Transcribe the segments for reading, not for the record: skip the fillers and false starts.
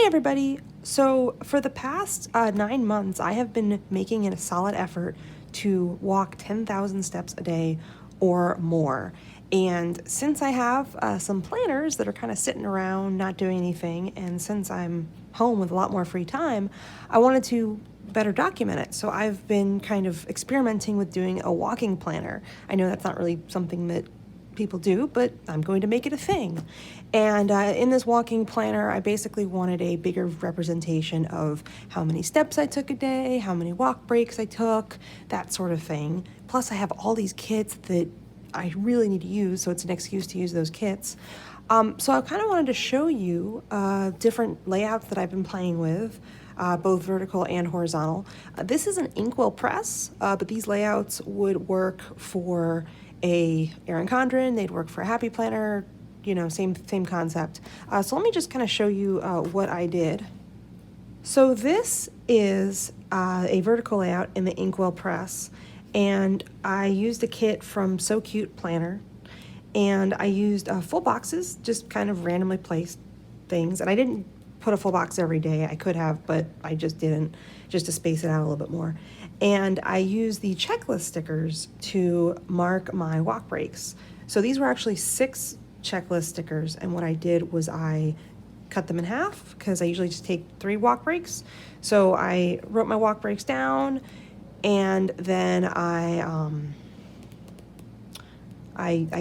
everybody. So for the past 9 months, I have been making it a solid effort to walk 10,000 steps a day or more. And since I have some planners that are kind of sitting around not doing anything, and since I'm home with a lot more free time, I wanted to better document it. So I've been kind of experimenting with doing a walking planner. I know that's not really something that people do, but I'm going to make it a thing. And in this walking planner, I basically wanted a bigger representation of how many steps I took a day, how many walk breaks I took, that sort of thing. Plus, I have all these kits that I really need to use, so it's an excuse to use those kits. So I kind of wanted to show you different layouts that I've been playing with, both vertical and horizontal. This is an InkWELL Press, but these layouts would work for a Erin Condren, they'd work for a Happy Planner, you know, same concept. So let me just kind of show you what I did. So this is a vertical layout in the InkWELL Press, and I used a kit from So Cute Planner, and I used full boxes, just kind of randomly placed things, and I didn't put a full box every day. I could have, but I just didn't, just to space it out a little bit more. And I used the checklist stickers to mark my walk breaks. So these were actually 6 checklist stickers, and what I did was I cut them in half because I usually just take 3 walk breaks. So I wrote my walk breaks down, and then I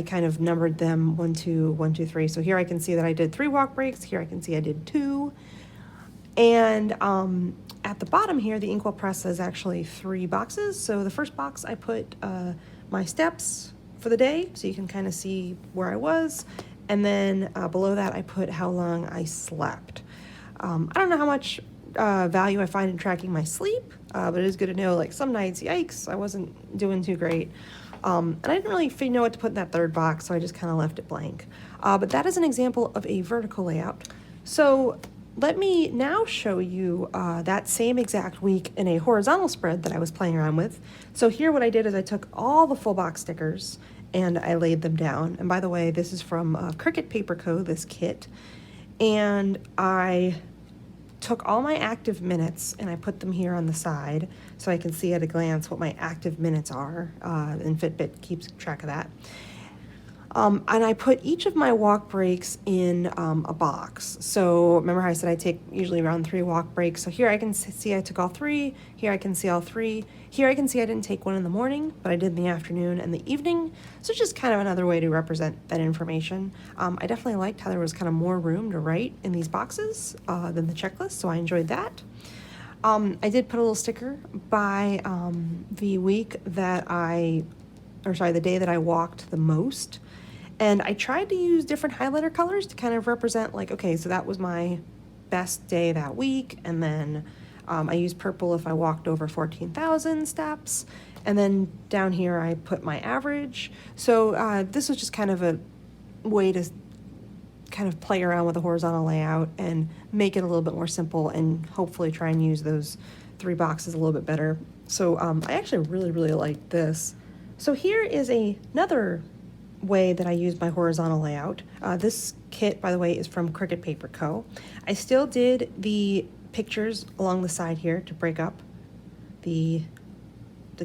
kind of numbered them 1, 2, 1, 2, 3. So here I can see that I did 3 walk breaks. Here I can see I did 2. And at the bottom here, the InkWELL Press is actually 3 boxes. So the first box I put my steps for the day, so you can kind of see where I was. And then below that, I put how long I slept. I don't know how much value I find in tracking my sleep, but it is good to know, like some nights, yikes, I wasn't doing too great. And I didn't really know what to put in that third box, so I just kind of left it blank. But that is an example of a vertical layout. So let me now show you that same exact week in a horizontal spread that I was playing around with. So here what I did is I took all the full box stickers and I laid them down. And by the way, this is from Cricut Paper Co., this kit. And I took all my active minutes and I put them here on the side so I can see at a glance what my active minutes are, and Fitbit keeps track of that. And I put each of my walk breaks in a box. So remember how I said I take usually around 3 walk breaks. So here I can see I took all 3. Here I can see all 3. Here I can see I didn't take one in the morning, but I did in the afternoon and the evening. So it's just kind of another way to represent that information. I definitely liked how there was kind of more room to write in these boxes than the checklist, so I enjoyed that. I did put a little sticker by the week that the day that I walked the most. And I tried to use different highlighter colors to kind of represent, like, okay, so that was my best day that week. And then I used purple if I walked over 14,000 steps. And then down here I put my average. So this was just kind of a way to kind of play around with the horizontal layout and make it a little bit more simple and hopefully try and use those 3 boxes a little bit better. So I actually really like this. So here is another way that I use my horizontal layout. This kit, by the way, is from Cricut Paper Co. I still did the pictures along the side here to break up the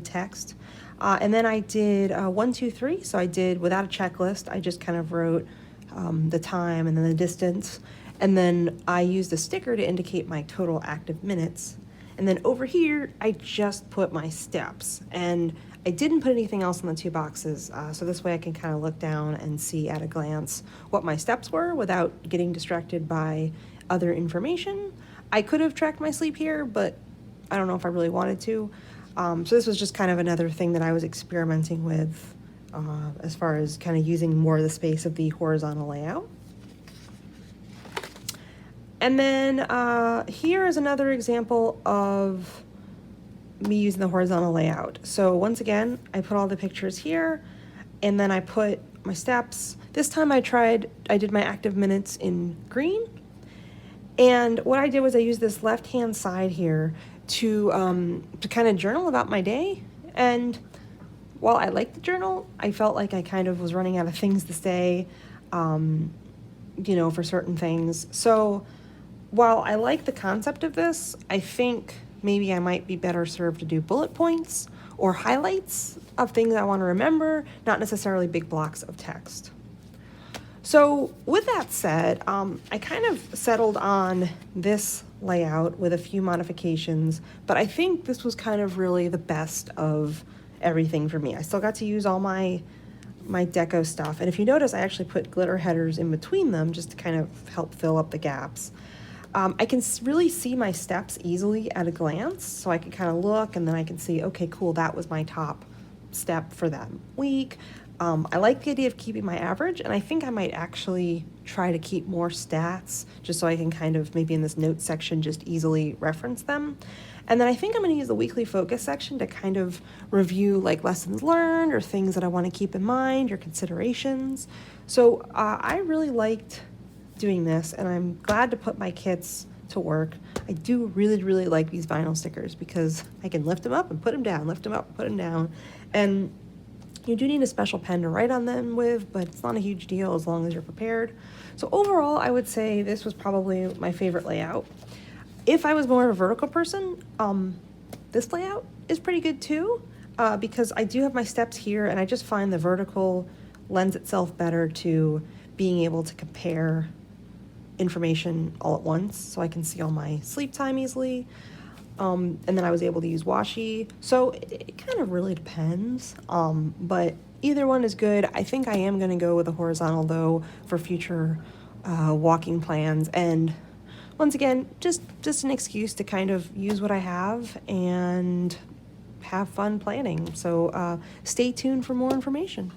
text. And then I did 1, 2, 3. So I did without a checklist. I just kind of wrote the time and then the distance. And then I used a sticker to indicate my total active minutes. And then over here, I just put my steps. And I didn't put anything else in the 2 boxes, so this way I can kind of look down and see at a glance what my steps were without getting distracted by other information. I could have tracked my sleep here, but I don't know if I really wanted to. So this was just kind of another thing that I was experimenting with as far as kind of using more of the space of the horizontal layout. And then here is another example of me using the horizontal layout. So once again, I put all the pictures here, and then I put my steps. This time I did my active minutes in green. And what I did was I used this left-hand side here to kind of journal about my day. And while I liked the journal, I felt like I kind of was running out of things to say, for certain things. So while I like the concept of this, I think maybe I might be better served to do bullet points or highlights of things I want to remember, not necessarily big blocks of text. So with that said, I kind of settled on this layout with a few modifications, but I think this was kind of really the best of everything for me. I still got to use all my deco stuff, and if you notice, I actually put glitter headers in between them just to kind of help fill up the gaps. I can really see my steps easily at a glance, so I can kind of look and then I can see, okay, cool, that was my top step for that week. I like the idea of keeping my average, and I think I might actually try to keep more stats just so I can kind of maybe in this notes section just easily reference them. And then I think I'm going to use the weekly focus section to kind of review like lessons learned or things that I want to keep in mind or considerations. So I really liked doing this, and I'm glad to put my kits to work. I do really, really like these vinyl stickers because I can lift them up and put them down, lift them up and put them down. And you do need a special pen to write on them with, but it's not a huge deal as long as you're prepared. So overall, I would say this was probably my favorite layout. If I was more of a vertical person, this layout is pretty good too, because I do have my steps here, and I just find the vertical lends itself better to being able to compare information all at once, so I can see all my sleep time easily. And then I was able to use washi. So it kind of really depends, but either one is good. I think I am going to go with a horizontal though for future walking plans, and once again, just an excuse to kind of use what I have and have fun planning. So stay tuned for more information.